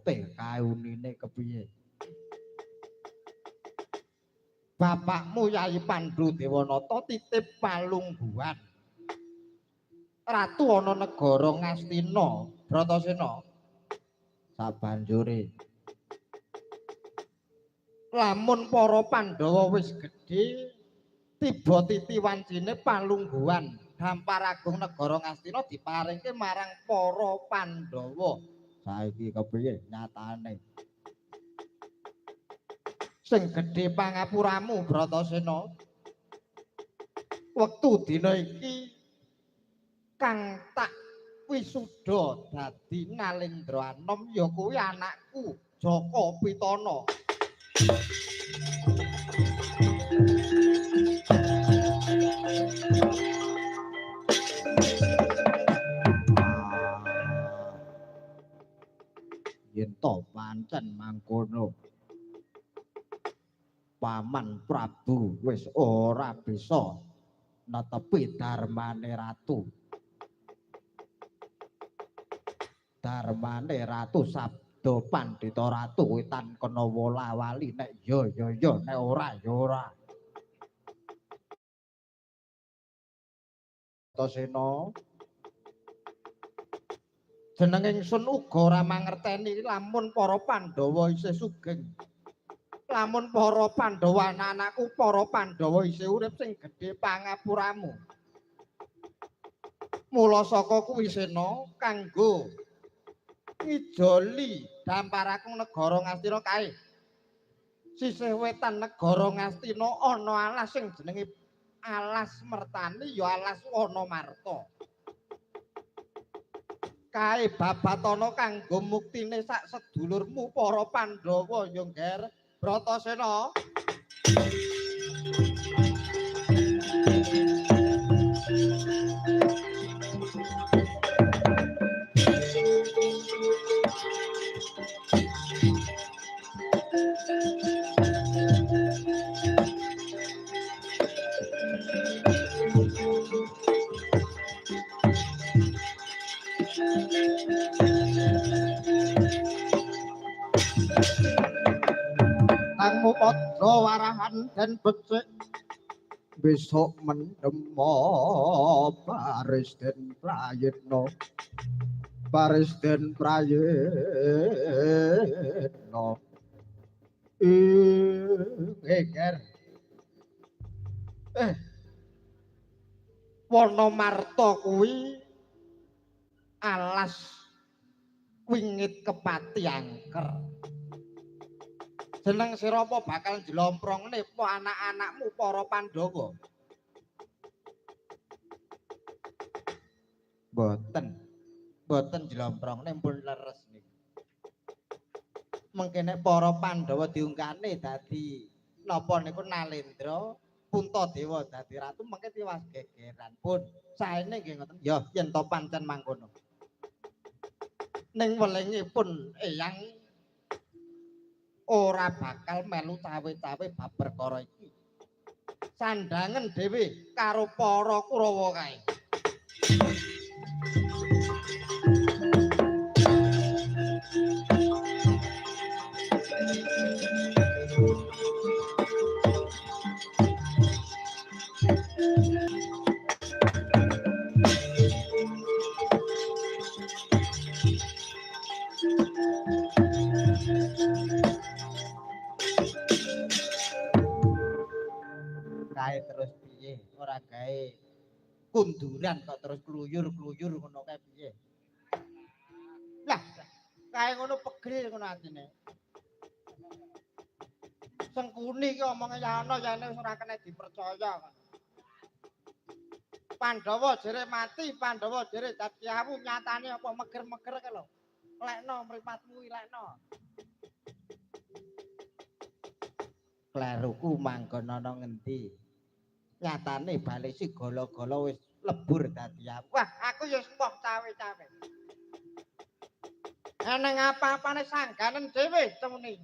Maksute kaunine kepiye? Bapakmu Yayi Pandhu Dewanata titip palungguhan. Ratu ana negara Ngastina, Bratasena. Sabanjure lamun para Pandhawa wis gedhe tiba titi wancine palungguhan Dampar Agung negara Ngastina diparingke marang para Pandhawa. Saiki kepiye nyatane? Sing gedhe pangapuramu Bratasena. Wektu dina iki kang tak wisuda dadi Nalendra Anom ya kuwi anakku Jaka Pitana. Yen to pancen mangkono Paman Prabu wis ora bisa netepi darmane ratu. Darmane ratu sabda Pandhita Ratu witan kena wola-wali nek ya nek ora ya ora. Tasena jeneng ingsun uga ora mangerteni lamun para Pandhawa isih sugeng. Lamun para Pandhawa anak-anakku para Pandhawa isih urip sing gedhe pangapuramu. Mula saka kuwi Sena kanggo ngijoli Dampar Agung negara Ngastina kae. Sisih wetan negara Ngastina ana alas sing jenenge Alas Mertani ya Alas Wanamarta. Kae babatana kanggo muktine sak sedulurmu para Pandhawa ya Ngger Bratasena. Kangmu padha warahan dan becik besok mendemo baris den prayitna Ngger Wanamarta kuwi alas wingit kepati angker. Jeneng sira apa bakal njlomprongne apa anak-anakmu para Pandhawa? Boten njlomprongne pun leres niku. Mengke nek para Pandhawa diungkane dadi napa niku Nalendra Puntadewa dadi ratu mengke tiwas gegeran. Pun saene nggih ngoten. Ya yen to pancen mangkono. Ning welingipun eyang ora bakal melu cawe-cawe bab perkara iki. Sandangen dhewe karo para Kurawa kae. Kae terus piye? Ora gawe kunduran kok terus kluyur-kluyur ngono kae piye? Lah, kae ngono pegel ngono atine. Sengkuni ki omonge ya ana yane wis ora kena dipercaya. Pandhawa jere mati, Pandhawa jere dadi awu nyatane apa meger-meger ke lho. Lekno mripatmu lekno. Kleruku manggon ana ngendi? Nyatane bale si gala-gala wis lebur dadi awu. Wah, aku ya wis moh cawe-cawe. Eneng apa-apane sangganen dhewe temuni.